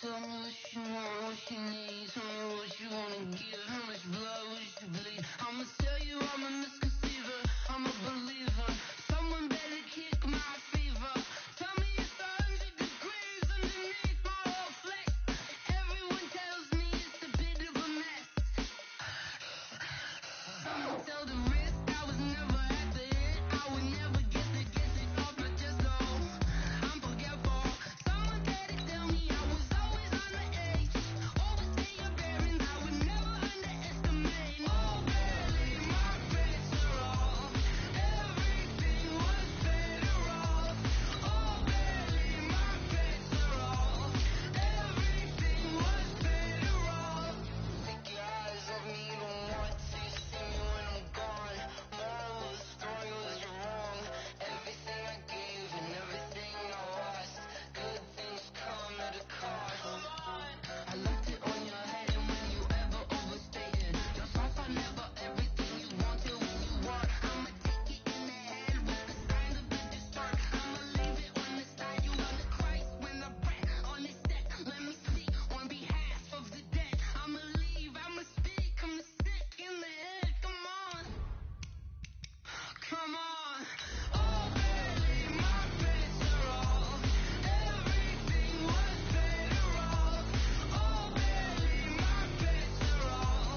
Tell me what you want, what you need. Tell me what you wanna give. How much blood would you bleed? I'ma tell you I'm a misconceiver. I'm a believer. Someone better kick my fever. Tell me it's 100 degrees underneath my whole flesh. Everyone tells me it's a bit of a mess. Someone tell the risk I was never at the hit. I would never get it off my chest. So I'm forgetful. Someone better tell me I was always on the edge. Overstay your bearings. I would never underestimate. Oh, barely my bets are off. Everything was better off. Oh, barely my bets are off. Everything was better off. Take your eyes off me, don't want to see me when I'm gone. Moral of the story was you're wrong. Everything I gave and everything I lost. Good things come at a cost. I left it on your head, and when you ever overstated yourself, I never everything you wanted when you want. I'ma take it in the head with the signs of the dessert. I'ma leave it on the side. You on the Christ when I breath on this set. Let me speak on behalf of the dead. I'ma leave, I'ma speak. I'm the sick in the head. Come on. Come on. Oh, barely my bets are off. Everything was better off. Oh, barely my bets are off.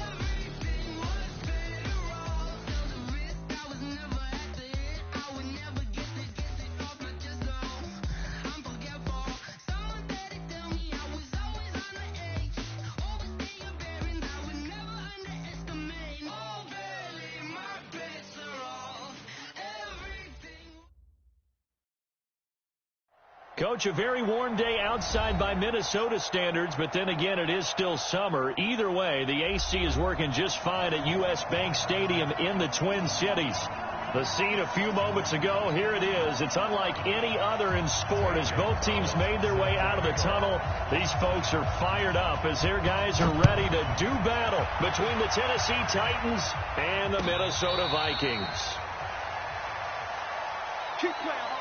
Everything was better off. Tell the risk I was never at the hit. I would never get it off my chest. So I'm forgetful. Someone better tell me I was always on the edge. Overstay your bearings. I would never underestimate. Oh, barely my bets are off. Everything. Coach, a very warm day outside by Minnesota standards, but then again, it is still summer. Either way, the AC is working just fine at U.S. Bank Stadium in the Twin Cities. The scene a few moments ago, here it is. It's unlike any other in sport as both teams made their way out of the tunnel. These folks are fired up as their guys are ready to do battle between the Tennessee Titans and the Minnesota Vikings. Keep playing.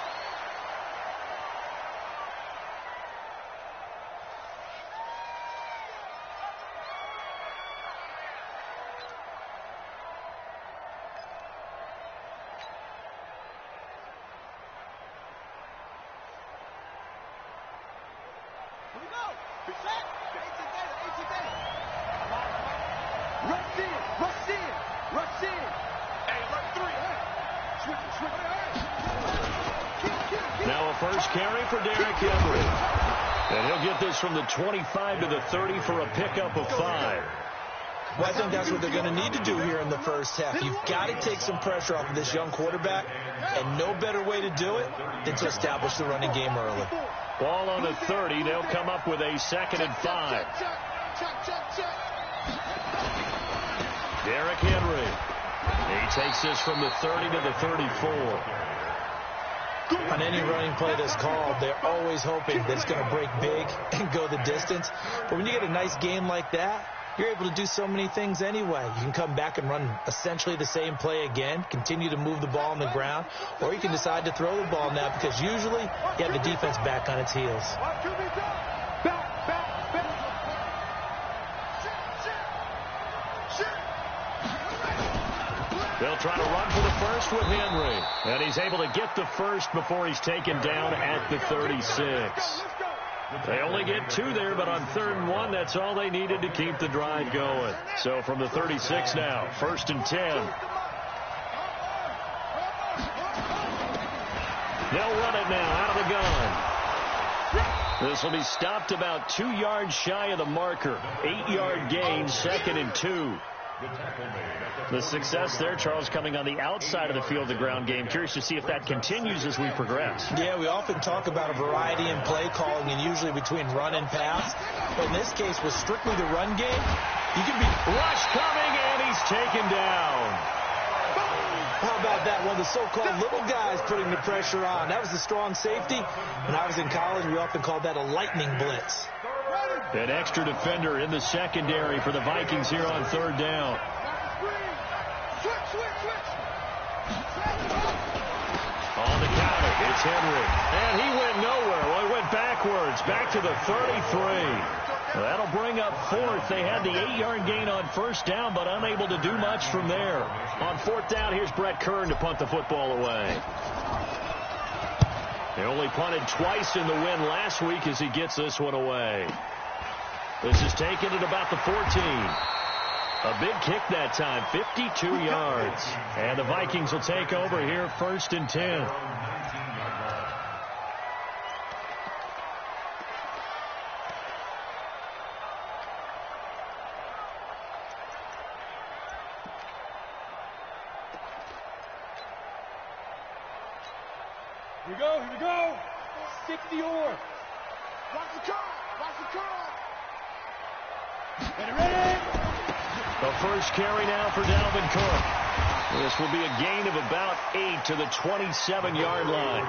Here we go. Reset. 18 days. Rush in. Hey, run three. Switch. Now a first carry for Derrick Henry. And he'll get this from the 25 to the 30 for a pickup of 5. Well, I think that's what they're going to need to do here in the first half. You've got to take some pressure off of this young quarterback, and no better way to do it than to establish the running game early. Ball on the 30. They'll come up with a 2nd and 5. Derrick Henry. He takes this from the 30 to the 34. On any running play that's called, they're always hoping that it's going to break big and go the distance. But when you get a nice game like that, you're able to do so many things anyway. You can come back and run essentially the same play again, continue to move the ball on the ground, or you can decide to throw the ball now because usually you have the defense back on its heels. They'll try to run for the first with Henry. And he's able to get the first before he's taken down at the 36. They only get 2 there, but on 3rd and 1, that's all they needed to keep the drive going. So from the 36 now, 1st and 10. They'll run it now out of the gun. This will be stopped about 2 yards shy of the marker. 8-yard gain, 2nd and 2. The success there, Charles, coming on the outside of the field, the ground game. Curious to see if that continues as we progress. Yeah, we often talk about a variety in play calling and usually between run and pass. But in this case, with strictly the run game, you can be... Rush coming, and he's taken down. How about that? One of the so-called little guys putting the pressure on. That was the strong safety. When I was in college, we often called that a lightning blitz. An extra defender in the secondary for the Vikings here on 3rd down. On on the counter. It's Henry. And he went nowhere. Well, he went backwards. Back to the 33. That'll bring up fourth. They had the 8-yard gain on first down, but unable to do much from there. On fourth down, here's Brett Kern to punt the football away. They only punted twice in the win last week as he gets this one away. This is taken at about the 14. A big kick that time, 52 yards. And the Vikings will take over here, 1st and 10. Here we go. Stick the oar. Watch the curl. Ready. The first carry now for Dalvin Cook. This will be a gain of about 8 to the 27-yard line.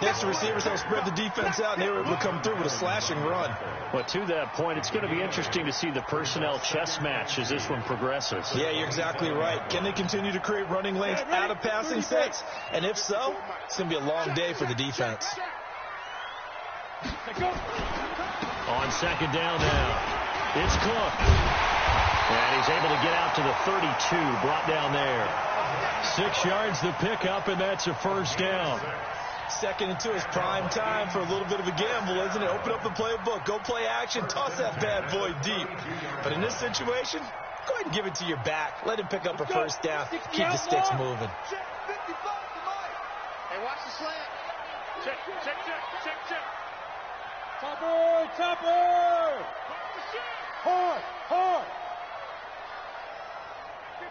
Yes, the receivers have spread the defense out, and they were able to come through with a slashing run. But to that point, it's going to be interesting to see the personnel chess match as this one progresses. Yeah, you're exactly right. Can they continue to create running lanes out of passing sets? And if so, it's going to be a long day for the defense. On second down now, it's Cook. And he's able to get out to the 32, brought down there. 6 yards the pickup, and that's a first down. 2nd and 2 is prime time for a little bit of a gamble, isn't it? Open up the playbook, go play action, toss that bad boy deep. But in this situation, go ahead and give it to your back. Let him pick up a first down. Keep the sticks moving. Hey, watch the slant. Check. Topper. Hard.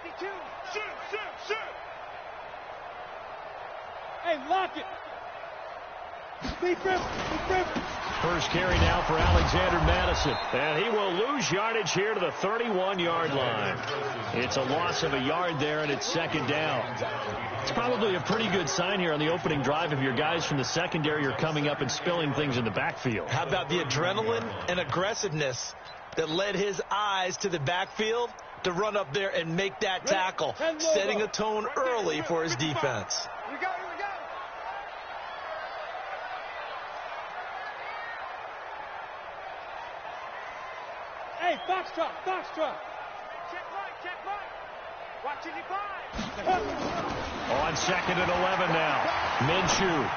52. Shoot. Hey, lock it. Deep rip. First carry now for Alexander Madison. And he will lose yardage here to the 31-yard line. It's a loss of a yard there, and it's second down. It's probably a pretty good sign here on the opening drive of your guys from the secondary are coming up and spilling things in the backfield. How about the adrenaline and aggressiveness that led his eyes to the backfield to run up there and make that tackle, setting a tone early for his defense. Here we go. Hey, Foxtrot. Check right. Watch it, On 2nd and 11 now, Minshew.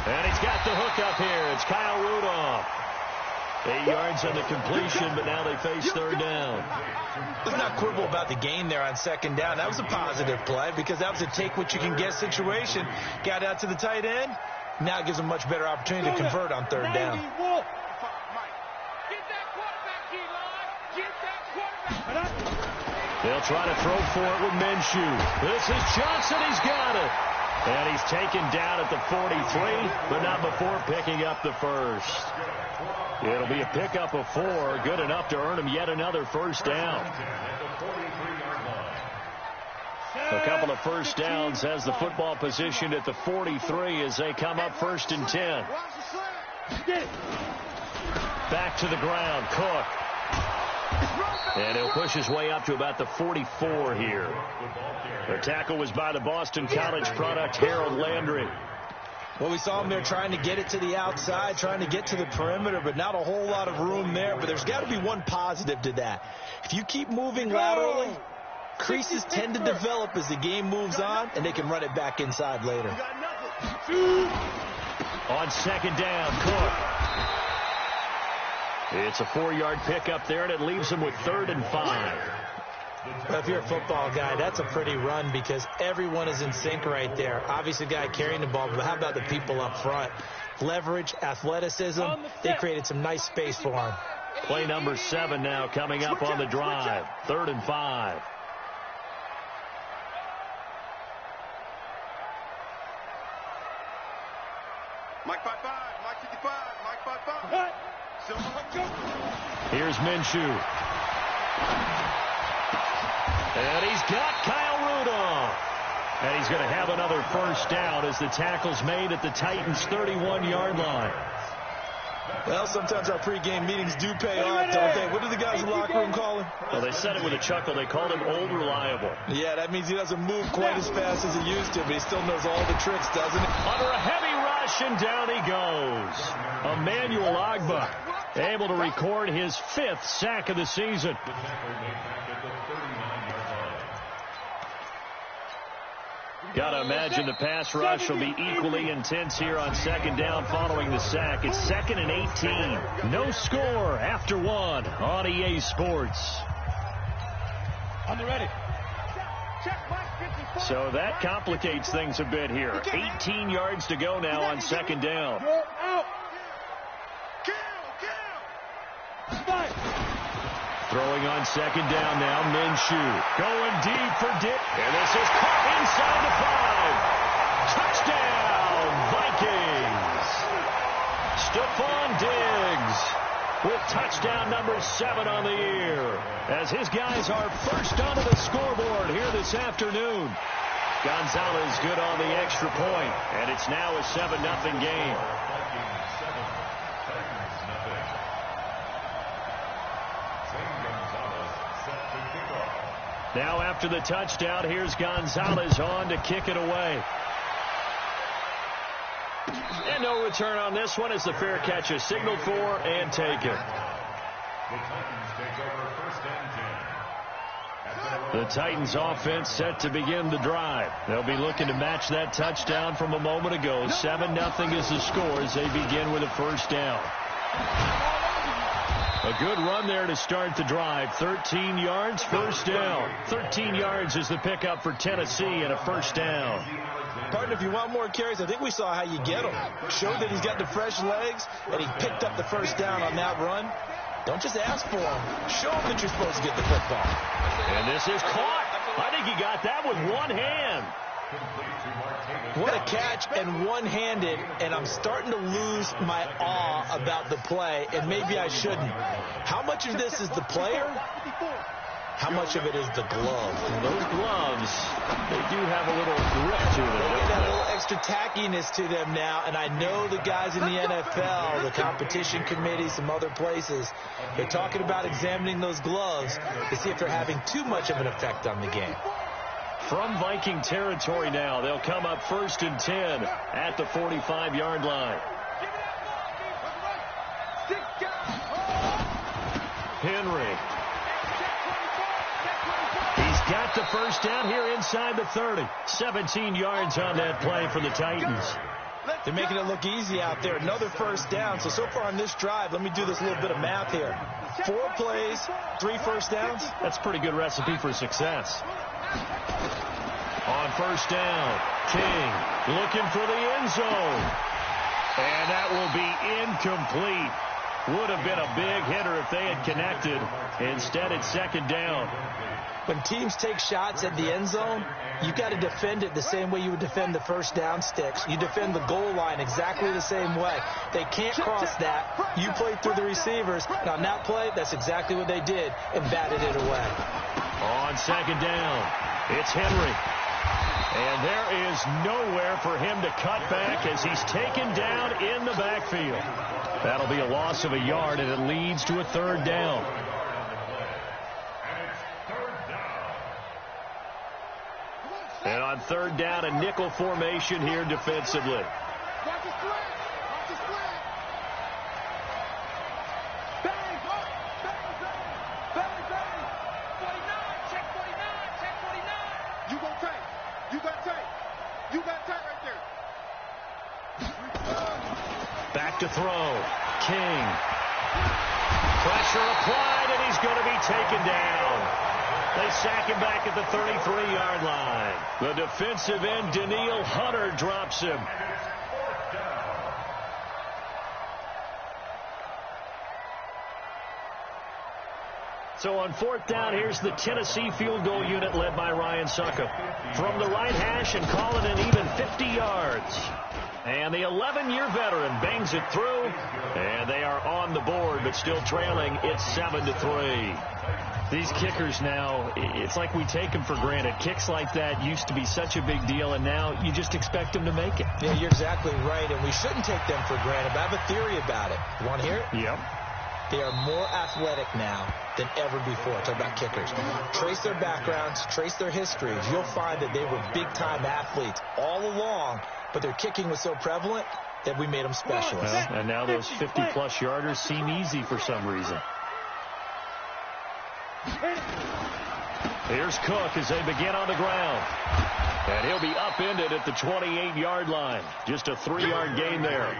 And he's got the hook up here. It's Kyle Rudolph. 8 yards on the completion, but now they face third down. Let's not quibble about the gain there on second down. That was a positive play because that was a take-what-you-can-get situation. Got out to the tight end. Now it gives them a much better opportunity to convert on third down. They'll try to throw for it with Minshew. This is Johnson. He's got it. And he's taken down at the 43, but not before picking up the first. It'll be a pickup of 4, good enough to earn him yet another first down. A couple of first downs has the football positioned at the 43 as they come up 1st and 10. Back to the ground, Cook. And he'll push his way up to about the 44 here. The tackle was by the Boston College product, Harold Landry. Well, we saw him there trying to get it to the outside, trying to get to the perimeter, but not a whole lot of room there. But there's got to be one positive to that. If you keep moving laterally, creases tend to develop as the game moves on, and they can run it back inside later. On second down, Cook. It's a 4-yard pickup there, and it leaves them with 3rd and 5. Well, if you're a football guy, that's a pretty run because everyone is in sync right there. Obviously, the guy carrying the ball, but how about the people up front? Leverage, athleticism, they created some nice space for him. Play number 7 now coming up on the drive. 3rd and 5. Mike 5-5, Mike 55, Mike 5-5. Here's Minshew. And he's got Kyle Rudolph. And he's going to have another first down as the tackle's made at the Titans' 31-yard line. Well, sometimes our pregame meetings do pay off, don't they? What do the guys in the locker room call him? Well, they said it with a chuckle. They called him Old Reliable. Yeah, that means he doesn't move quite as fast as he used to, but he still knows all the tricks, doesn't he? Under a heavy rush, and down he goes. Emmanuel Agba able to record his 5th sack of the season. Got to imagine the pass rush will be equally intense here on 2nd down following the sack. It's 2nd and 18. No score after 1 on EA Sports. On the ready. So that complicates things a bit here. 18 yards to go now on 2nd down. Throwing on 2nd down now, Minshew. Going deep for Dick. And this is caught inside the 5. Touchdown, Vikings. Stephon Diggs with touchdown number 7 on the year, as his guys are first onto the scoreboard here this afternoon. Gonzalez good on the extra point, and it's now a 7-0 game. Now after the touchdown, here's Gonzalez on to kick it away. And no return on this one as the fair catch is signaled for and taken. The Titans offense set to begin the drive. They'll be looking to match that touchdown from a moment ago. 7-0 is the score as they begin with a first down. A good run there to start the drive. 13 yards, first down. 13 yards is the pickup for Tennessee and a first down. Partner, if you want more carries, I think we saw how you get them. Showed that he's got the fresh legs, and he picked up the first down on that run. Don't just ask for them. Show him that you're supposed to get the football. And this is caught. I think he got that with one hand. What a catch, and one-handed, and I'm starting to lose my awe about the play, and maybe I shouldn't. How much of this is the player? How much of it is the glove? And those gloves, they do have a little grip to them. They got a little extra tackiness to them now, and I know the guys in the NFL, the competition committee, some other places, they're talking about examining those gloves to see if they're having too much of an effect on the game. From Viking territory now, they'll come up 1st and 10 at the 45-yard line. Henry. He's got the first down here inside the 30. 17 yards on that play for the Titans. They're making it look easy out there. Another first down. So far on this drive, let me do this little bit of math here. 4 plays, 3 first downs. That's a pretty good recipe for success. On first down, King looking for the end zone. And that will be incomplete. Would have been a big hitter if they had connected. Instead, it's 2nd down. When teams take shots at the end zone, you got to defend it the same way you would defend the first down sticks. You defend the goal line exactly the same way. They can't cross that. You play through the receivers. And on that play, that's exactly what they did and batted it away. On 2nd down, it's Henry. And there is nowhere for him to cut back as he's taken down in the backfield. That'll be a loss of a yard, and it leads to a 3rd down. And on 3rd down, a nickel formation here defensively. Back to throw. King. Pressure applied, and he's going to be taken down. They sack him back at the 33-yard line. The defensive end, Daniil Hunter, drops him. So on 4th down, here's the Tennessee field goal unit led by Ryan Suckup. From the right hash and calling an even 50 yards. And the 11-year veteran bangs it through. And they are on the board, but still trailing. It's 7-3. These kickers now, it's like we take them for granted. Kicks like that used to be such a big deal, and now you just expect them to make it. Yeah, you're exactly right, and we shouldn't take them for granted, but I have a theory about it. You want to hear it? Yep. They are more athletic now than ever before. Talk about kickers. Trace their backgrounds, trace their histories. You'll find that they were big-time athletes all along, but their kicking was so prevalent that we made them specialists. Well, and now those 50-plus yarders seem easy for some reason. Here's Cook as they begin on the ground. And he'll be upended at the 28-yard line. Just a 3-yard gain there.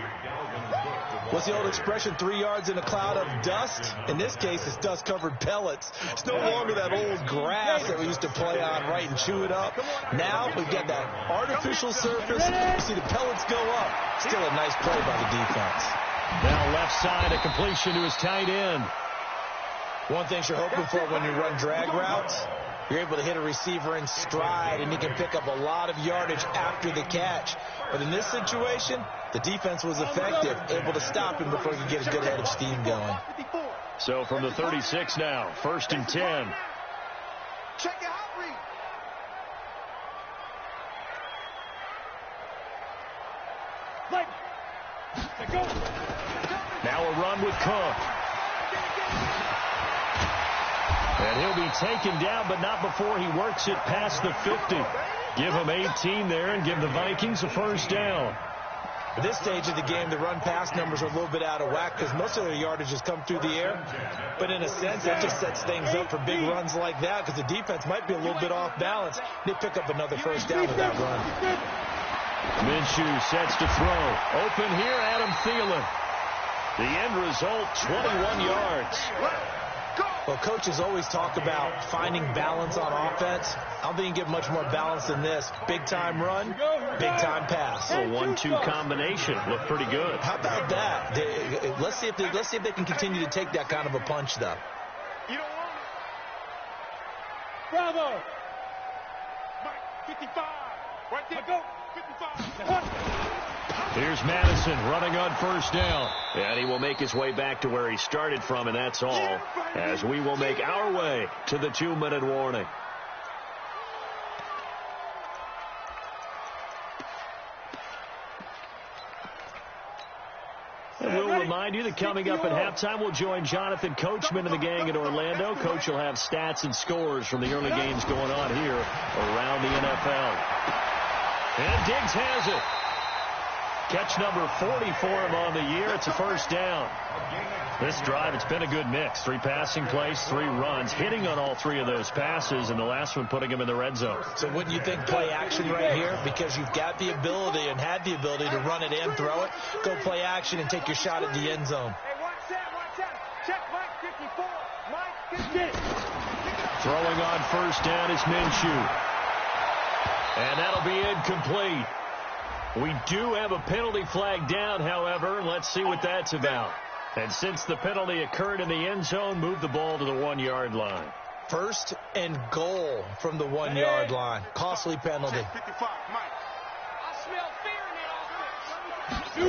What's the old expression, 3 yards in a cloud of dust? In this case, it's dust-covered pellets. It's no longer that old grass that we used to play on, right, and chew it up. Now we've got that artificial surface. You see the pellets go up. Still a nice play by the defense. Now left side, a completion to his tight end. One thing you're hoping for when you run drag routes, you're able to hit a receiver in stride, and you can pick up a lot of yardage after the catch. But in this situation, the defense was effective, able to stop him before he could get a good head of steam going. So from the 36 now, 1st and 10. Check it out, read. Now a run with Cook. And he'll be taken down, but not before he works it past the 50. Give him 18 there and give the Vikings a first down. At this stage of the game, the run-pass numbers are a little bit out of whack because most of their yardage has come through the air. But in a sense, that just sets things up for big runs like that because the defense might be a little bit off balance. They pick up another first down with that run. Minshew sets to throw. Open here, Adam Thielen. The end result, 21 yards. Well, coaches always talk about finding balance on offense. I don't think you can get much more balance than this. Big-time run, big-time pass. A 1-2 combination. Looked pretty good. How about that? Let's see if they can continue to take that kind of a punch, though. You don't want it. Bravo. Mike, 55. Right there. Go. 55. Here's Madison running on first down. And he will make his way back to where he started from, and that's all, as we will make our way to the 2-minute warning. And we'll remind you that coming up at halftime, we'll join Jonathan Coachman and the gang in Orlando. Coach will have stats and scores from the early games going on here around the NFL. And Diggs has it. Catch number 40 for him on the year. It's a first down. This drive, it's been a good mix. 3 passing plays, 3 runs, hitting on all 3 of those passes, and the last one putting him in the red zone. So wouldn't you think play action right here? Because you've got the ability and had the ability to run it and throw it. Go play action and take your shot at the end zone. Hey, watch that. Check Mike 54. Mike 50. Throwing on first down is Minshew. And that'll be incomplete. We do have a penalty flag down, however. Let's see what that's about. And since the penalty occurred in the end zone, move the ball to the 1-yard line. 1st and goal from the 1-yard line. Costly penalty. 55. Mike. I smell fear in that offense.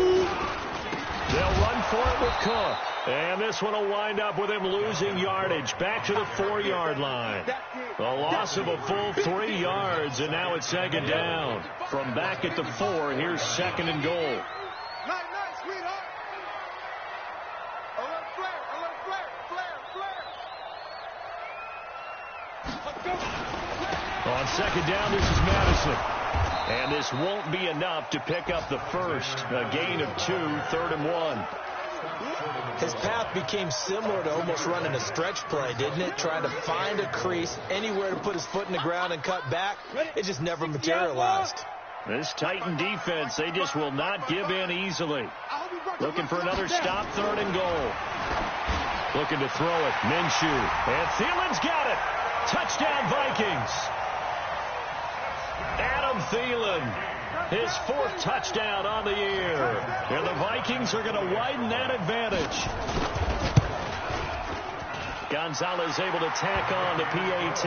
They'll run for it with Cook. And this one will wind up with him losing yardage back to the 4-yard line. A loss of a full 3 yards, and now it's 2nd down. From back at the 4, here's 2nd and goal. Nice, sweetheart. A little flare. On 2nd down, this is Madison. And this won't be enough to pick up the first. A gain of 2, 3rd and 1. His path became similar to almost running a stretch play, didn't it? Trying to find a crease, anywhere to put his foot in the ground and cut back. It just never materialized. This Titan defense, they just will not give in easily. Looking for another stop, 3rd and goal. Looking to throw it, Minshew. And Thielen's got it. Touchdown, Vikings. Adam Thielen. His 4th touchdown on the year. And the Vikings are going to widen that advantage. Gonzalez able to tack on the PAT.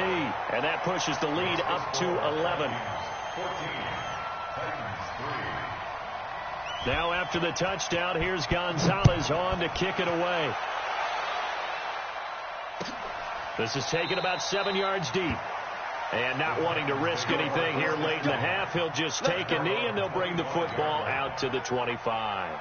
And that pushes the lead up to 11. Now after the touchdown, here's Gonzalez on to kick it away. This is taken about 7 yards deep. And not wanting to risk anything here late in the half, he'll just take a knee, and they'll bring the football out to the 25.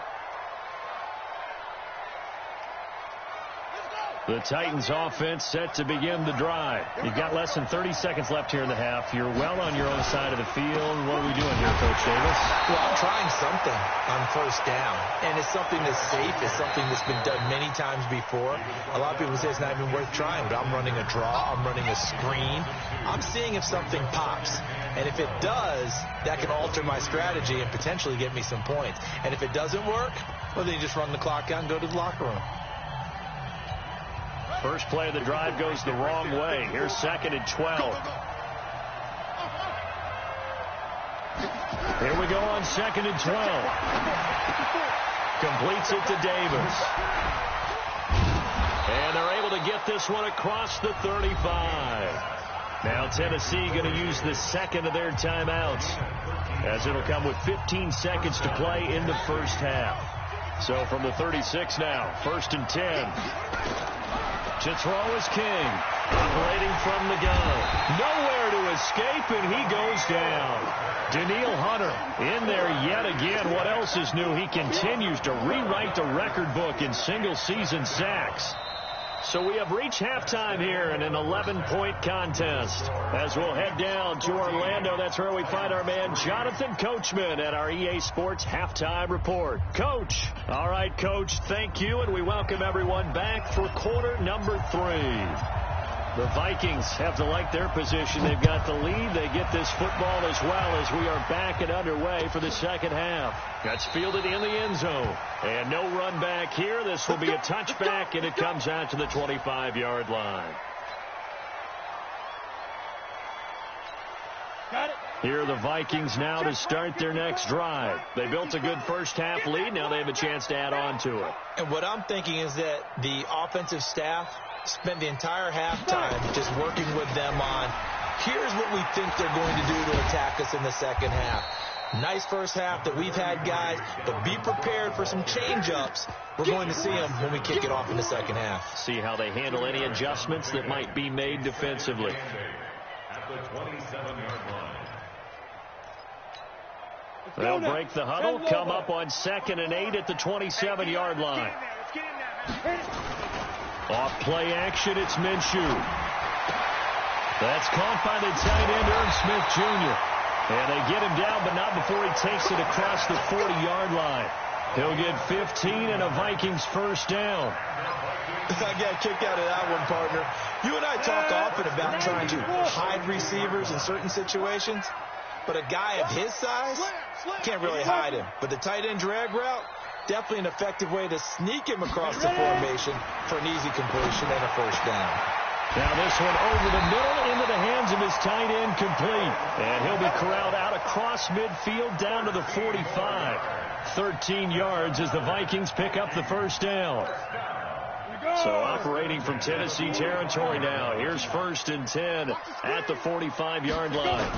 The Titans offense set to begin the drive. You've got less than 30 seconds left here in the half. You're well on your own side of the field. What are we doing here, Coach Davis? Well, I'm trying something on first down, and it's something that's safe. It's something that's been done many times before. A lot of people say it's not even worth trying, but I'm running a draw. I'm running a screen. I'm seeing if something pops, and if it does, that can alter my strategy and potentially get me some points. And if it doesn't work, well, then you just run the clock out and go to the locker room. First play of the drive goes the wrong way. Here's 2nd and 12. Here we go on 2nd and 12. Completes it to Davis. And they're able to get this one across the 35. Now Tennessee going to use the second of their timeouts, as it'll come with 15 seconds to play in the first half. So from the 36 now, 1st and 10. To throw is King, operating from the gun. Nowhere to escape, and he goes down. Daniil Hunter in there yet again. What else is new? He continues to rewrite the record book in single-season sacks. So we have reached halftime here in an 11-point contest. As we'll head down to Orlando, that's where we find our man Jonathan Coachman at our EA Sports Halftime Report. Coach. All right, Coach, thank you, and we welcome everyone back for quarter number 3. The Vikings have to like their position. They've got the lead. They get this football as well as we are back and underway for the second half. That's fielded in the end zone. And no run back here. This will be a touchback, and it comes out to the 25-yard line. Got it. Here are the Vikings now to start their next drive. They built a good first half lead. Now they have a chance to add on to it. And what I'm thinking is that the offensive staff spent the entire halftime just working with them on, here's what we think they're going to do to attack us in the second half. Nice first half that we've had, guys, but be prepared for some change-ups. We're going to see them when we kick it off in the second half. See how they handle any adjustments that might be made defensively. At the 27-yard line. They'll break the huddle, come up on 2nd and 8 at the 27-yard line. Off play action, it's Minshew. That's caught by the tight end, Irv Smith Jr. And they get him down, but not before he takes it across the 40-yard line. He'll get 15 and a Vikings first down. I got a kick out of that one, partner. You and I talk often about trying to hide receivers in certain situations, but a guy of his size can't really hide him. But the tight end drag route, definitely an effective way to sneak him across the formation for an easy completion and a first down. Now this one over the middle into the hands of his tight end, complete. And he'll be corralled out across midfield down to the 45. 13 yards as the Vikings pick up the first down. So operating from Tennessee territory now. Here's 1st and 10 at the 45-yard line.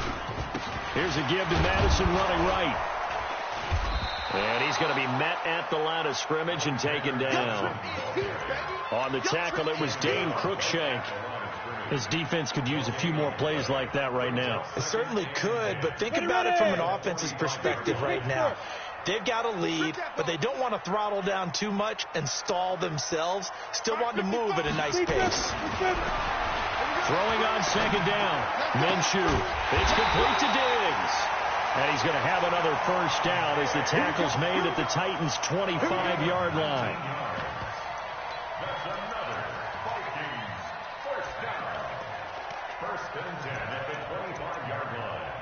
Here's a give to Madison running right. And he's going to be met at the line of scrimmage and taken down. On the tackle, it was Dane Cruikshank. His defense could use a few more plays like that right now. It certainly could, but think about it from an offense's perspective right now. They've got a lead, but they don't want to throttle down too much and stall themselves. Still want to move at a nice pace. Throwing on 2nd down. Minshew. It's complete to Diggs. And he's going to have another first down as the tackle's made at the Titans' 25-yard line. That's another Vikings first down. 1st and 10 at the 25-yard line.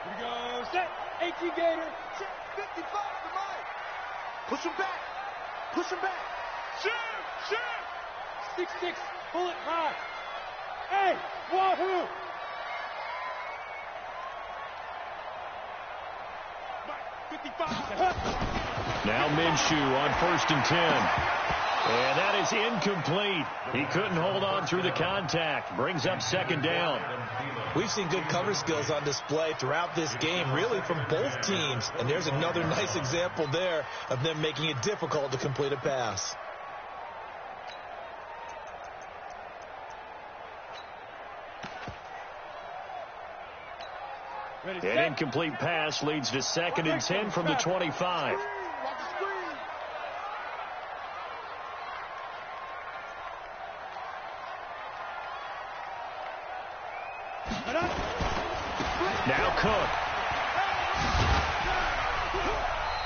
Here we go. Set. 18 Gator. Set. 55 to Mike. Push him back. Push him back. Shoot. Shoot. 6-6. Bullet high. Hey. Wahoo. Now Minshew on 1st and 10. And that is incomplete. He couldn't hold on through the contact. Brings up 2nd down. We've seen good cover skills on display throughout this game, really from both teams. And there's another nice example there of them making it difficult to complete a pass. An incomplete pass leads to 2nd and 10 from the 25. Now Cook.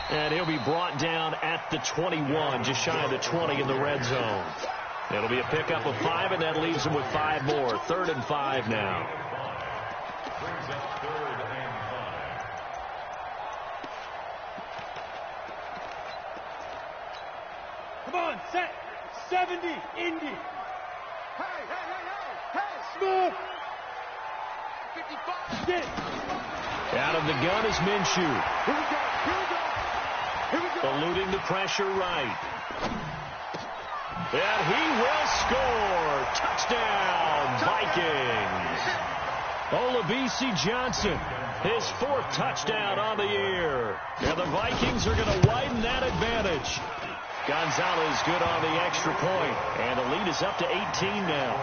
And he'll be brought down at the 21, just shy of the 20 in the red zone. It'll be a pickup of 5, and that leaves him with 5 more. 3rd and 5 now. Brings up 3rd and 5. Come on, set. 70, Indy. Hey, Smith. 55. Get. Out of the gun is Minshew. Eluding the pressure right. And he will score. Touchdown, Vikings. Olabisi Johnson, his 4th touchdown on the year. And the Vikings are going to widen that advantage. Gonzalez good on the extra point. And the lead is up to 18 now.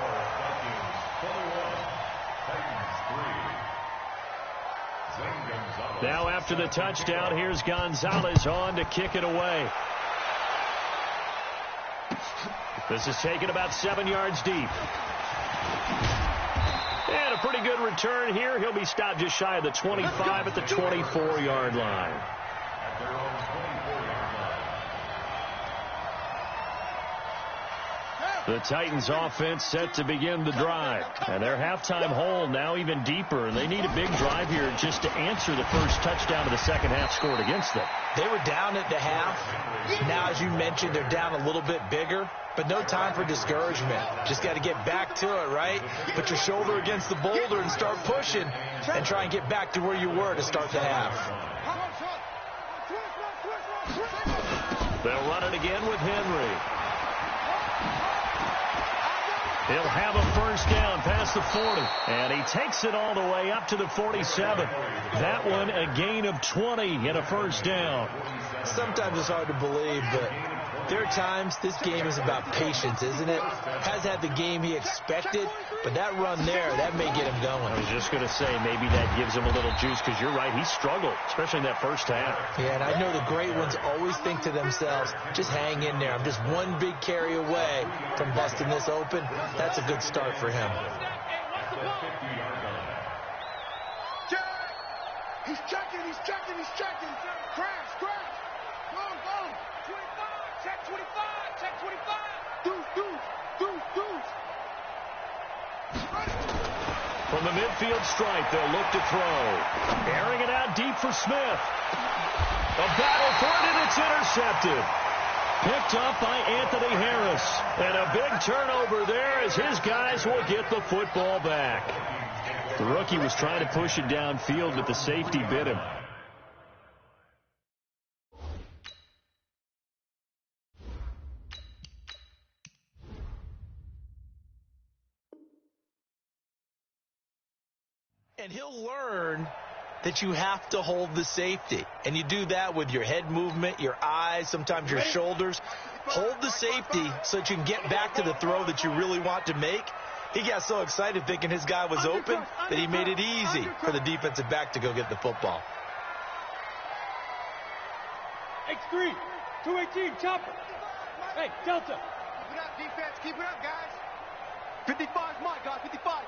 Now after the touchdown, here's Gonzalez on to kick it away. This is taken about 7 yards deep. And a pretty good return here. He'll be stopped just shy of the 25 at the 24-yard line. At their own 24-yard line. The Titans offense set to begin the drive. And their halftime hole now even deeper. And they need a big drive here just to answer the first touchdown of the second half scored against them. They were down at the half. Now, as you mentioned, they're down a little bit bigger. But no time for discouragement. Just got to get back to it, right? Put your shoulder against the boulder and start pushing. And try and get back to where you were to start the half. They'll run it again with Henry. He'll have a first down past the 40. And he takes it all the way up to the 47. That one a gain of 20 and a first down. Sometimes it's hard to believe, but there are times this game is about patience, isn't it? Has had the game he expected, but that run there, that may get him going. I was just going to say maybe that gives him a little juice because you're right, he struggled, especially in that first half. Yeah, and I know the great ones always think to themselves, just hang in there. I'm just one big carry away from busting this open. That's a good start for him. He's checking. Crash. Go. 25. Check 25. Deuce. From the midfield stripe, they'll look to throw. Airing it out deep for Smith. A battle for it, and it's intercepted. Picked up by Anthony Harris. And a big turnover there as his guys will get the football back. The rookie was trying to push it downfield, but the safety bit him. And he'll learn that you have to hold the safety. And you do that with your head movement, your eyes, sometimes your shoulders. Hold the safety so that you can get back to the throw that you really want to make. He got so excited thinking his guy was open that he made it easy for the defensive back to go get the football. X3, 218, chopper. Hey, Delta. Keep it up, defense. Keep it up, guys. 55 is Mike, guys. 55.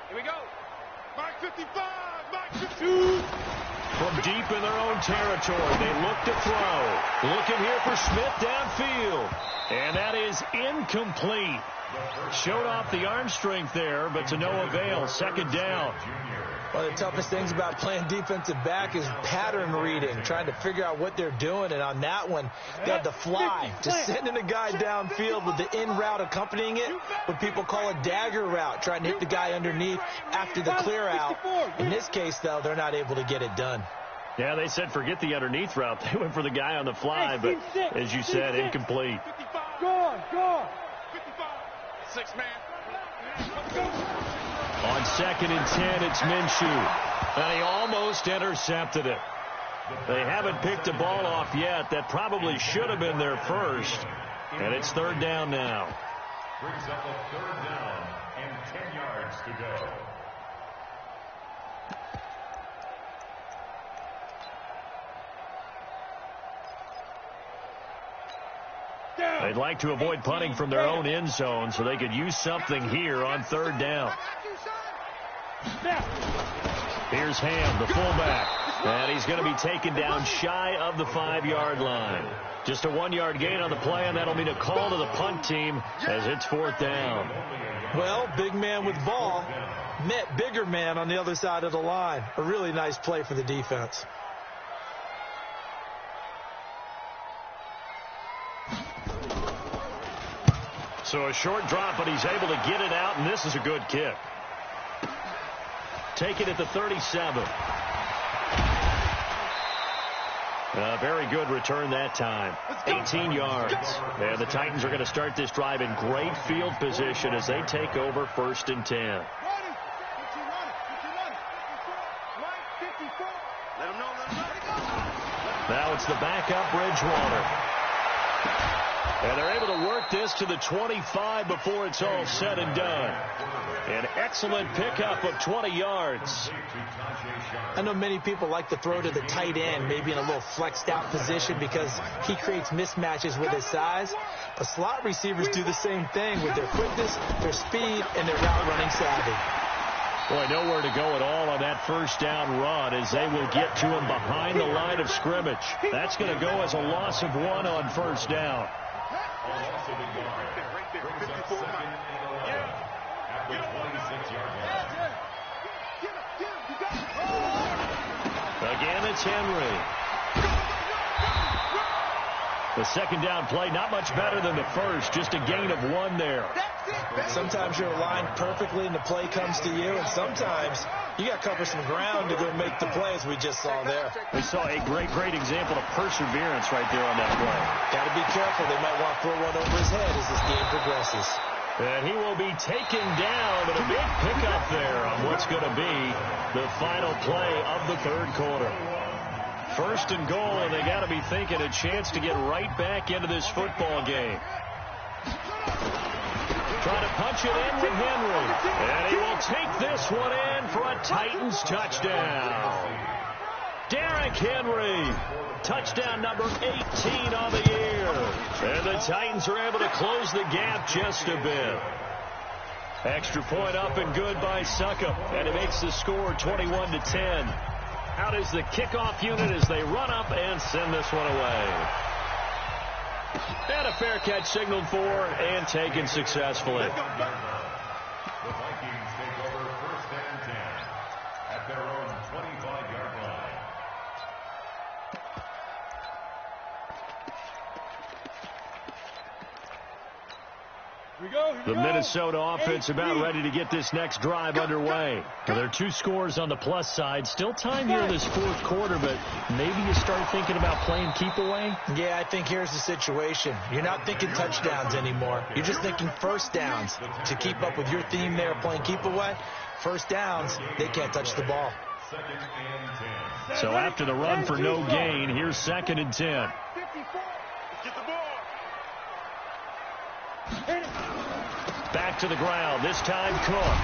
Here we go. Mike 55. Mike 52. From deep in their own territory, they look to throw. Looking here for Smith downfield. And that is incomplete. Showed off the arm strength there, but to no avail. Second down. One of the toughest things about playing defensive back is pattern reading, trying to figure out what they're doing. And on that one, they had the fly, just sending a guy downfield with the in route accompanying it, what people call a dagger route, trying to hit the guy underneath after the clear out. In this case, though, they're not able to get it done. Yeah, they said forget the underneath route. They went for the guy on the fly, but as you said, incomplete. Go. 6-man. On 2nd and 10, it's Minshew. And he almost intercepted it. They haven't picked the ball off yet. That probably should have been their first. And it's 3rd down now. Brings up a 3rd down and 10 yards to go. They'd like to avoid punting from their own end zone, so they could use something here on third down. Here's Ham, the fullback. And he's going to be taken down shy of the 5-yard line. Just a 1-yard gain on the play, and that'll mean a call to the punt team as it's fourth down. Well, big man with ball met bigger man on the other side of the line. A really nice play for the defense. So a short drop, but he's able to get it out, and this is a good kick. Take it at the 37. A very good return that time. 18 yards. And the Titans are going to start this drive in great field position as they take over 1st and 10. Now it's the backup Bridgewater. And they're able to work this to the 25 before it's all said and done. An excellent pickup of 20 yards. I know many people like to throw to the tight end, maybe in a little flexed out position because he creates mismatches with his size. But slot receivers do the same thing with their quickness, their speed, and their route running savvy. Boy, nowhere to go at all on that first down run as they will get to him behind the line of scrimmage. That's going to go as a loss of 1 on first down. Again, it's Henry. The second down play, not much better than the first, just a gain of 1 there. Sometimes you're aligned perfectly and the play comes to you, and sometimes you got to cover some ground to go make the play, as we just saw there. We saw a great example of perseverance right there on that play. Got to be careful. They might want to throw one over his head as this game progresses. And he will be taken down, but a big pickup there on what's going to be the final play of the third quarter. 1st and goal, and they got to be thinking a chance to get right back into this football game. Trying to punch it in with Henry. And he will take this one in for a Titans touchdown. Derrick Henry. Touchdown number 18 on the year. And the Titans are able to close the gap just a bit. Extra point up and good by Succop. And it makes the score 21-10. Out is the kickoff unit as they run up and send this one away. And a fair catch signaled for and taken successfully. The Vikings take over 1st and 10 at their own 25-yard line. The Minnesota offense about ready to get this next drive underway. Now, there are 2 scores on the plus side. Still time here in this fourth quarter, but maybe you start thinking about playing keep away? Yeah, I think here's the situation. You're not thinking touchdowns anymore. You're just thinking first downs. To keep up with your theme there, playing keep away, first downs, they can't touch the ball. So after the run for no gain, here's 2nd and 10. Get the ball. Back to the ground, this time Cook.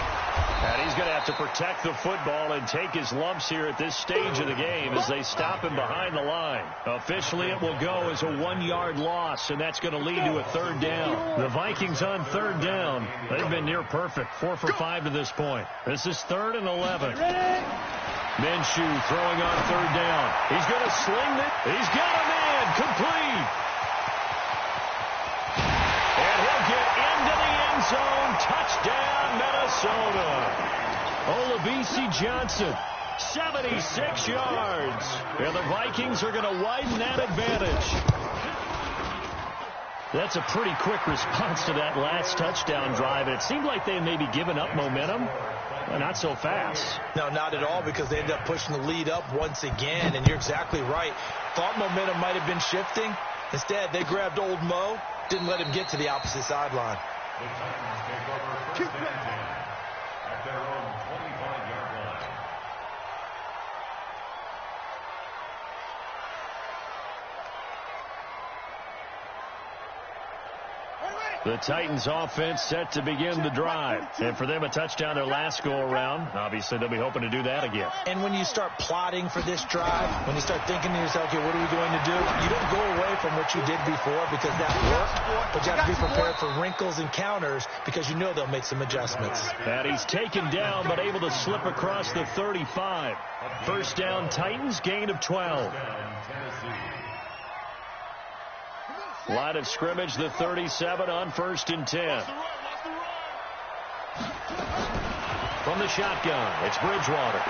And he's going to have to protect the football and take his lumps here at this stage of the game as they stop him behind the line. Officially, it will go as a 1-yard loss, and that's going to lead to a 3rd down. The Vikings on 3rd down. They've been near perfect, 4 for 5 to this point. This is 3rd and 11. Minshew throwing on 3rd down. He's going to sling it. He's got a man complete. And he'll get into the end zone. Touchdown, Minnesota. Olabisi Johnson, 76 yards. And the Vikings are going to widen that advantage. That's a pretty quick response to that last touchdown drive. And it seemed like they may be giving up momentum. Well, not so fast. No, not at all, because they end up pushing the lead up once again. And you're exactly right. Thought momentum might have been shifting. Instead, they grabbed old Mo. Didn't let him get to the opposite sideline. The Titans take over 1st and 10 at their own 25-yard line. All right. The Titans offense set to begin the drive. And for them, a touchdown their last go-around. Obviously, they'll be hoping to do that again. And when you start plotting for this drive, when you start thinking to yourself, okay, what are we going to do? You don't go away from what you did before because that worked, but you have to be prepared for wrinkles and counters because you know they'll make some adjustments. And he's taken down, but able to slip across the 35. First down, Titans, gain of 12. Line of scrimmage, the 37 on 1st and 10. From the shotgun, it's Bridgewater.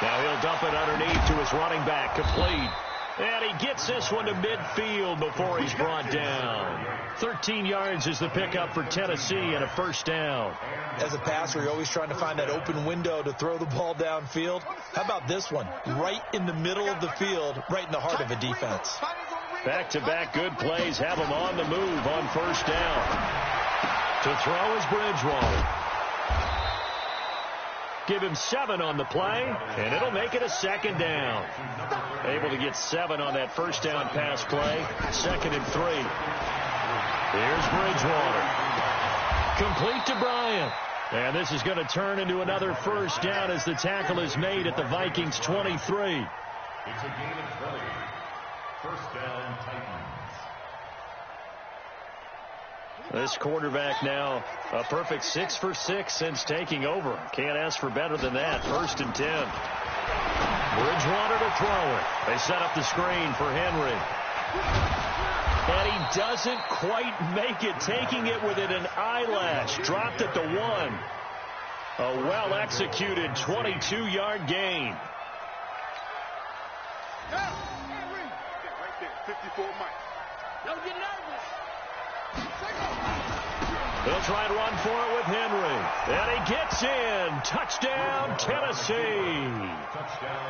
Now he'll dump it underneath to his running back, complete. And he gets this one to midfield before he's brought down. 13 yards is the pickup for Tennessee and a first down. As a passer, you're always trying to find that open window to throw the ball downfield. How about this one? Right in the middle of the field, right in the heart of a defense. Back-to-back good plays have him on the move on first down. To throw is Bridgewater. Give him 7 on the play, and it'll make it a second down. Able to get 7 on that first down pass play. 2nd and 3. Here's Bridgewater. Complete to Bryant. And this is going to turn into another first down as the tackle is made at the Vikings 23. It's a gain of 20. First down, Titans. This quarterback now a perfect 6 for 6 since taking over. Can't ask for better than that. 1st and 10. Bridgewater to throw it. They set up the screen for Henry. And he doesn't quite make it, taking it within an eyelash. Dropped at the 1. A well-executed 22-yard gain. Right there, 54 Mike. Don't get nervous. He'll try to run for it with Henry. And he gets in. Touchdown, Tennessee.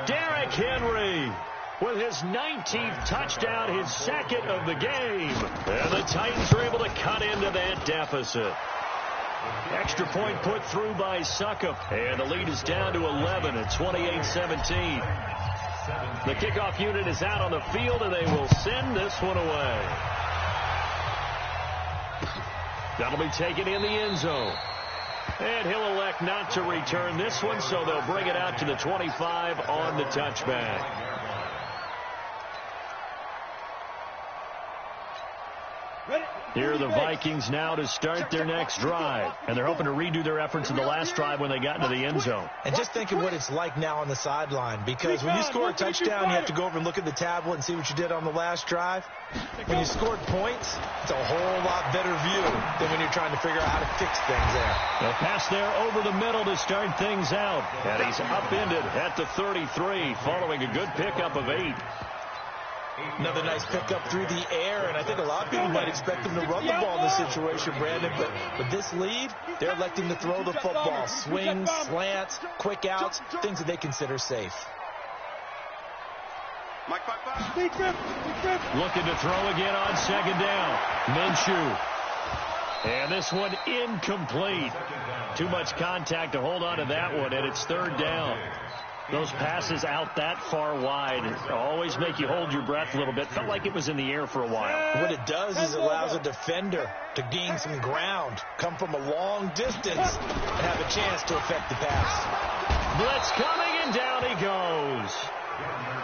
Derrick Henry with his 19th touchdown, his 2nd of the game. And the Titans are able to cut into that deficit. Extra point put through by Succop. And the lead is down to 11 at 28-17. The kickoff unit is out on the field, and they will send this one away. That'll be taken in the end zone. And he'll elect not to return this one, so they'll bring it out to the 25 on the touchback. Here are the Vikings now to start their next drive. And they're hoping to redo their efforts in the last drive when they got into the end zone. And just think of what it's like now on the sideline. Because when you score a touchdown, you have to go over and look at the tablet and see what you did on the last drive. When you scored points, it's a whole lot better view than when you're trying to figure out how to fix things there. A pass there over the middle to start things out. And he's upended at the 33 following a good pickup of 8. Another nice pickup through the air, and I think a lot of people might expect them to run the ball in this situation, Brandon, but with this lead, they're electing to throw the football. Swings, slants, quick outs, things that they consider safe. Looking to throw again on 2nd down. Minshew. And this one incomplete. Too much contact to hold on to that one, and it's 3rd down. Those passes out that far wide always make you hold your breath a little bit. Felt like it was in the air for a while. What it does is it allows a defender to gain some ground, come from a long distance, and have a chance to affect the pass. Blitz coming, and down he goes.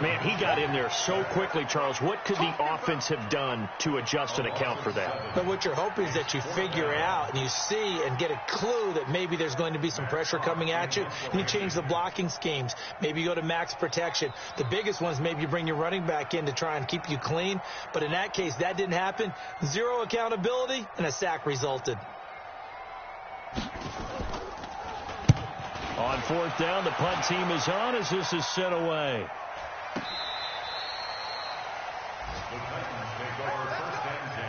Man, he got in there so quickly, Charles. What could the offense have done to adjust and account for that? But what you're hoping is that you figure out and you see and get a clue that maybe there's going to be some pressure coming at you, and you change the blocking schemes. Maybe you go to max protection. The biggest one is maybe you bring your running back in to try and keep you clean. But in that case, that didn't happen. 0 accountability, and a sack resulted. On 4th down, the punt team is on as this is sent away. The Titans take over 1st and 10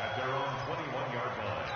at their own 21-yard line.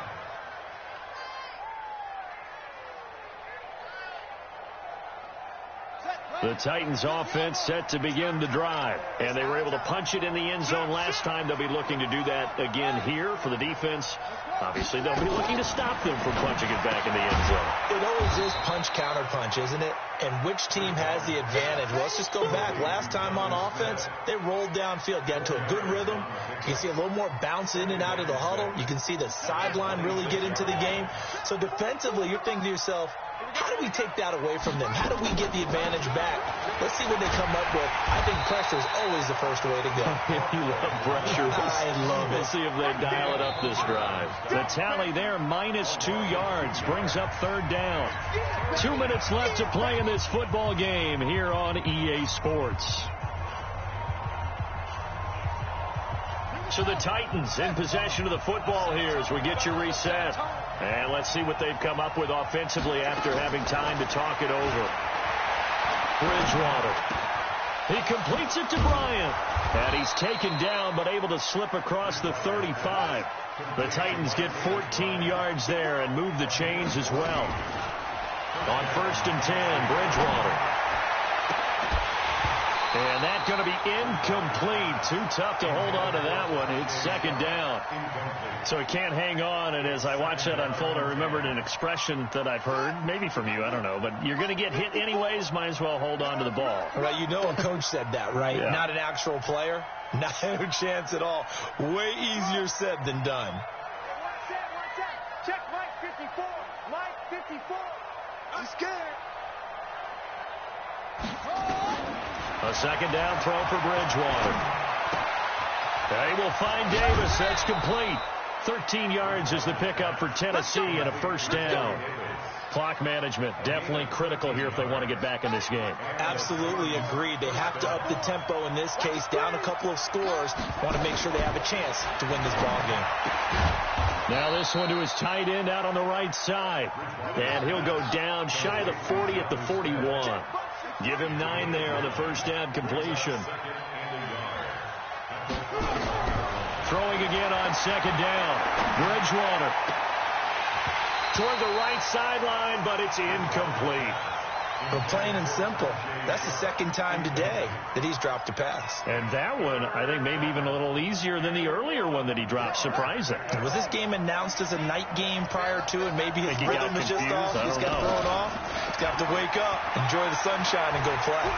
Set, right. The Titans offense set to begin the drive. And they were able to punch it in the end zone last time. They'll be looking to do that again here for the defense. Obviously, they'll be looking to stop them from punching it back in the end zone. It always is punch-counter-punch, isn't it? And which team has the advantage? Well, let's just go back. Last time on offense, they rolled downfield, got into a good rhythm. You can see a little more bounce in and out of the huddle. You can see the sideline really get into the game. So defensively, you're thinking to yourself, how do we take that away from them? How do we get the advantage back? Let's see what they come up with. I think pressure is always the first way to go. You love pressure. I love it. We'll see if they dial it up this drive. The tally there, -2 yards, brings up 3rd down. 2 minutes left to play in this football game here on EA Sports. So the Titans in possession of the football here as we get you reset. And let's see what they've come up with offensively after having time to talk it over. Bridgewater. He completes it to Bryant. And he's taken down but able to slip across the 35. The Titans get 14 yards there and move the chains as well. On 1st and 10, Bridgewater. And that's going to be incomplete. Too tough to hold on to that one. It's 2nd down. So he can't hang on. And as I watch that unfold, I remembered an expression that I've heard, maybe from you, I don't know. But you're going to get hit anyways, might as well hold on to the ball. Right, you know a coach said that, right? Yeah. Not an actual player. Not a chance at all. Way easier said than done. Check Mike 54. Mike 54. I'm scared. A 2nd down throw for Bridgewater. They will find Davis. That's complete. 13 yards is the pickup for Tennessee and a 1st down. Clock management definitely critical here if they want to get back in this game. Absolutely agreed. They have to up the tempo in this case. Down a couple of scores. Want to make sure they have a chance to win this ball game. Now this one to his tight end out on the right side. And he'll go down shy of the 40 at the 41. Give him 9 there on the 1st down completion. Throwing again on 2nd down. Bridgewater. Toward the right sideline, but it's incomplete. But plain and simple, that's the 2nd time today that he's dropped a pass. And that one, I think, maybe even a little easier than the earlier one that he dropped. Surprising. Was this game announced as a night game prior to, and maybe his rhythm is just off? He's got thrown off. He's got to wake up, enjoy the sunshine, and go play.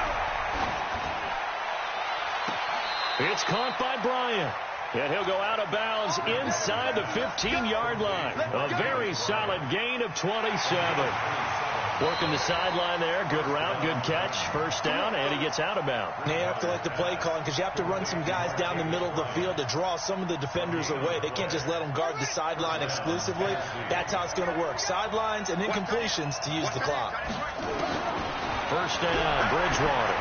It's caught by Bryant. And he'll go out of bounds inside the 15-yard line. A very solid gain of 27. Working the sideline there. Good route, good catch. 1st down, and he gets out of bounds. They have to like the play calling because you have to run some guys down the middle of the field to draw some of the defenders away. They can't just let them guard the sideline exclusively. That's how it's going to work. Sidelines and incompletions to use the clock. 1st down, Bridgewater.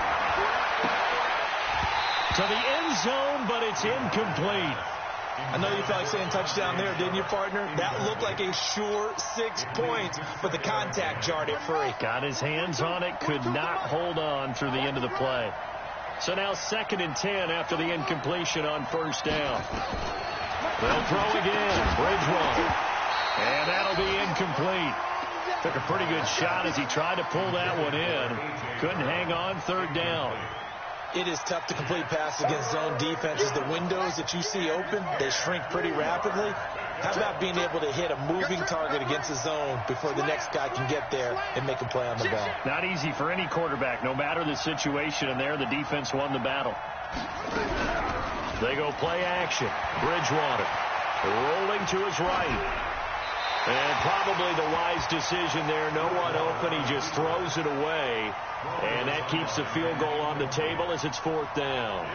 To the end zone, but it's incomplete. I know you felt like saying touchdown there, didn't you, partner? That looked like a sure 6 points, but the contact jarred it free. Got his hands on it, could not hold on through the end of the play. So now 2nd and 10 after the incompletion on 1st down. They'll throw again, Bridgewater. And that'll be incomplete. Took a pretty good shot as he tried to pull that one in. Couldn't hang on, 3rd down. It is tough to complete passes against zone defenses. The windows that you see open, they shrink pretty rapidly. How about being able to hit a moving target against the zone before the next guy can get there and make a play on the ball? Not easy for any quarterback, no matter the situation, and there the defense won the battle. They go play action. Bridgewater rolling to his right. And probably the wise decision there. No one open. He just throws it away. And that keeps the field goal on the table as it's 4th down.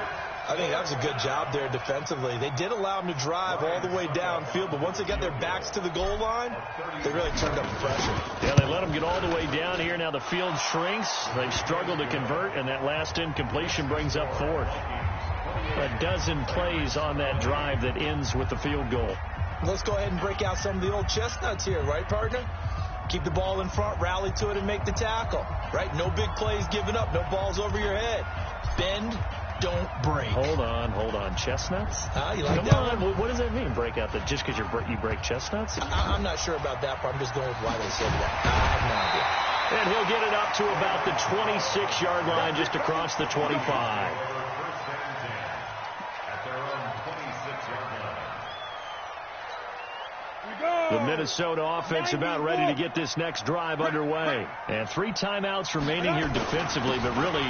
I think that was a good job there defensively. They did allow him to drive all the way downfield, but once they got their backs to the goal line, they really turned up the pressure. Yeah, they let him get all the way down here. Now the field shrinks. They've struggled to convert, and that last incompletion brings up 4th. A dozen plays on that drive that ends with the field goal. Let's go ahead and break out some of the old chestnuts here, right, partner? Keep the ball in front, rally to it, and make the tackle, right? No big plays given up, no balls over your head. Bend, don't break. Hold on. Chestnuts? You like Come that on. one? What does that mean, break out? Just because you break chestnuts? I'm not sure about that part. I'm just going with why they said that. I have no idea. And he'll get it up to about the 26-yard line, just across the 25. The Minnesota offense about ready to get this next drive underway. And 3 timeouts remaining here defensively, but really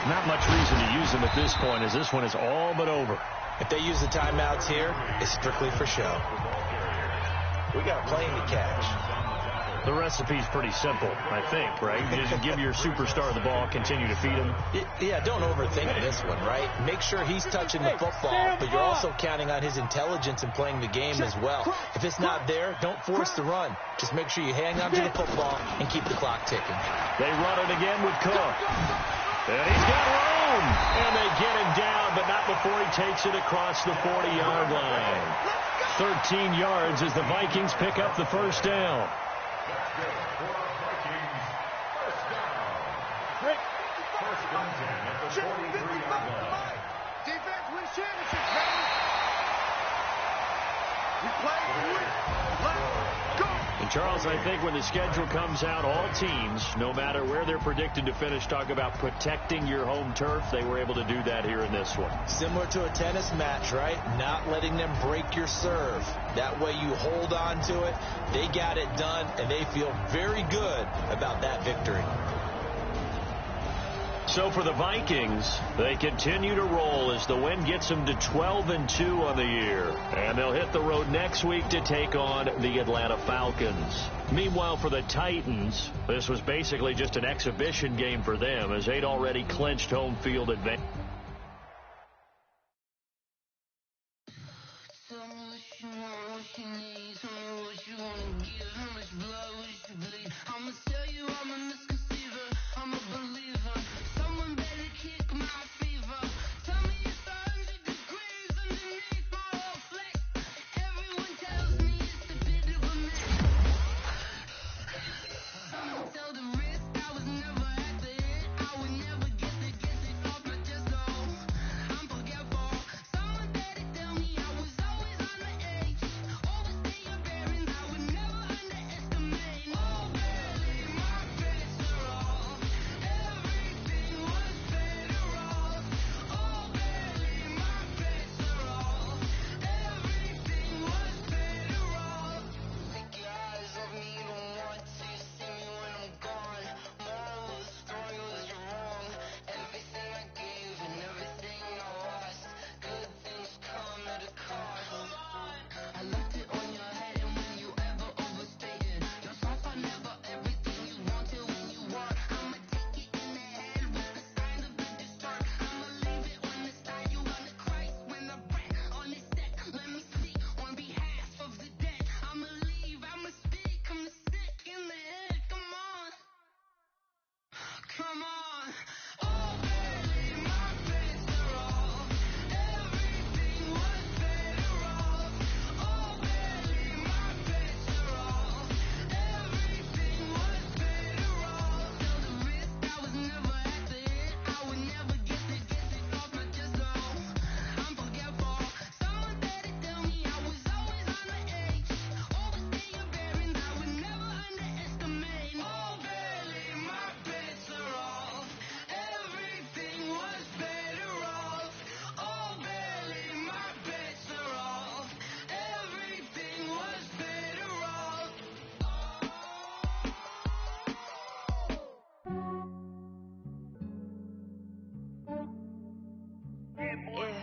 not much reason to use them at this point, as this one is all but over. If they use the timeouts here, it's strictly for show. We got a plane to catch. The recipe's pretty simple, I think, right? Just give your superstar the ball, continue to feed him. Yeah, don't overthink this one, right? Make sure he's touching the football, but you're also counting on his intelligence in playing the game as well. If it's not there, don't force the run. Just make sure you hang on to the football and keep the clock ticking. They run it again with Cook. And he's got room. And they get him down, but not before he takes it across the 40-yard line. 13 yards as the Vikings pick up the first down. Defense wins championships, baby. We play to win. Let's go. And Charles, I think when the schedule comes out, all teams, no matter where they're predicted to finish, talk about protecting your home turf. They were able to do that here in this one. Similar to a tennis match, right? Not letting them break your serve. That way you hold on to it. They got it done, and they feel very good about that victory. So for the Vikings, they continue to roll as the win gets them to 12-2 on the year. And they'll hit the road next week to take on the Atlanta Falcons. Meanwhile, for the Titans, this was basically just an exhibition game for them as they'd already clinched home field advantage.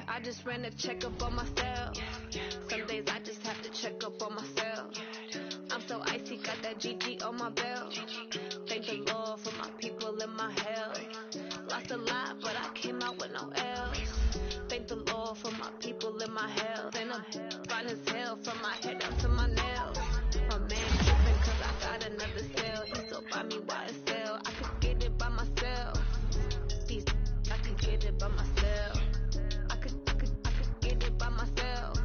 I just ran a checkup on myself. Some days I just have to check up on myself. I'm so icy, got that GG on my belt. Thank the Lord for my people and my health. Lost a lot, but I came out with no L's. Thank the Lord for my people and my health. And I'm fine as hell from my head down to my nails. My man tripping cause I got another cell. He still buy me YSL. I could get it by myself. I could get it by myself. I could get it by myself.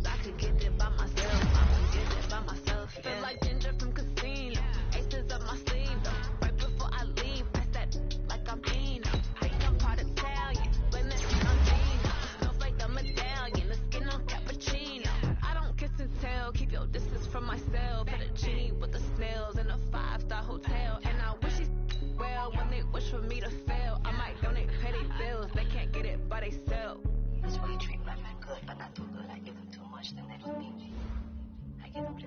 I could get it by myself. I could get it by myself. Feel like ginger from casino. Aces up my sleeve though. Right before I leave, I said like I'm Pino. I am part Italian, blend it with Andino. Smells like the medallion, the skin on cappuccino. I don't kiss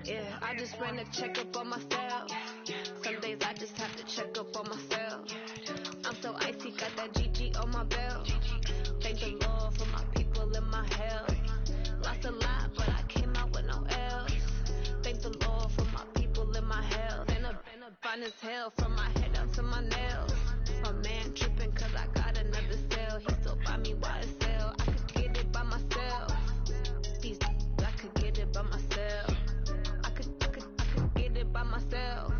Yeah, I just ran a checkup on myself. Some days I just have to check up on myself. I'm so icy, got that GG on my belt. Thank the Lord for my people in my health. Lost a lot, but I came out with no L's. Thank the Lord for my people in my health. And a fine as hell from my head down to my nails. My man tripping cause I got another cell. He still buy me YSL. I could get it by myself. These I could get it by myself. I could get it by myself.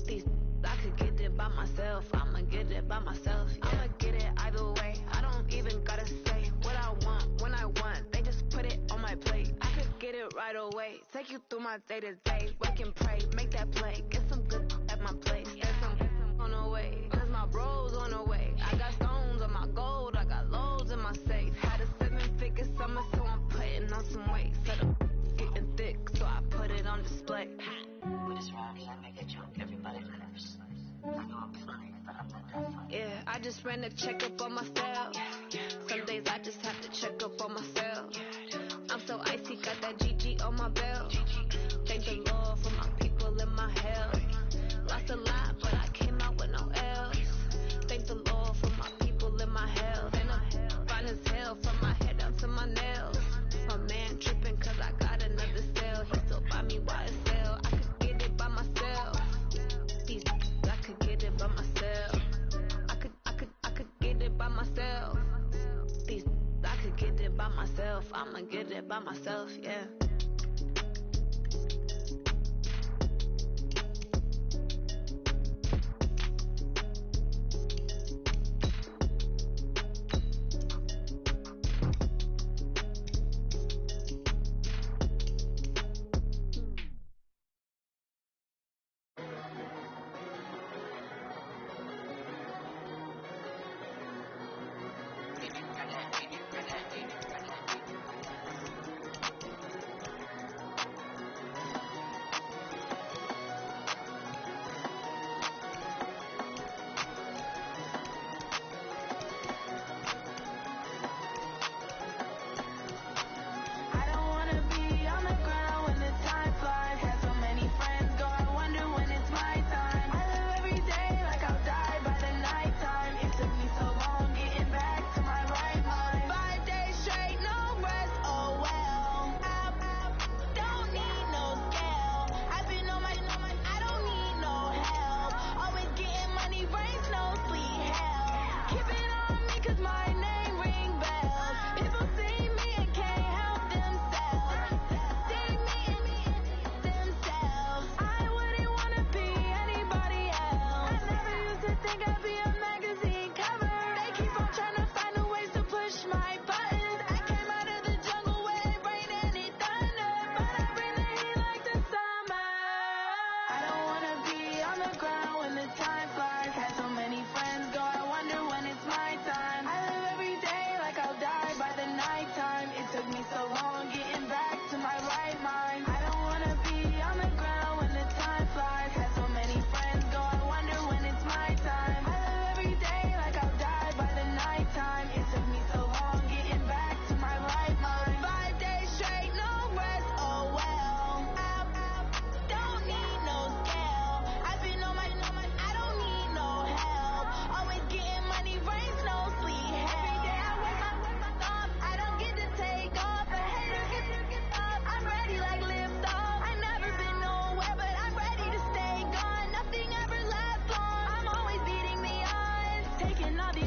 These I could get it by myself. I'ma get it by myself. Yeah. I'ma get it either way. I don't even gotta say what I want when I want. They just put it on my plate. I could get it right away. Take you through my day to day. Wake and pray, make that play. Get some good at my place. There's some on the way. Cause my bros on the way. I got stones on my gold. I got loads in my safe. Had a 7-figure summer, so I'm putting on some weight. Said I'm getting thick, so I put it on display. With this round, I make it jump. Everybody laughs. I know I'm flying, but I'm not that fine. Yeah, I just ran a checkup on myself. Some days I just have to check up on myself. I'm so icy, got that GG on my belt. Thank the Lord for my people in my health. Lost a lot, but I came out with no L's. Thank the Lord for my people in my health. And I'm fine as hell from my head down to my nails. My man tripping cause I got another cell. He still buy me YSL. I could get it by myself. These I could get it by myself. I could get it by myself. These I could get it by myself. I'ma get it by myself, yeah.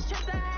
Trips I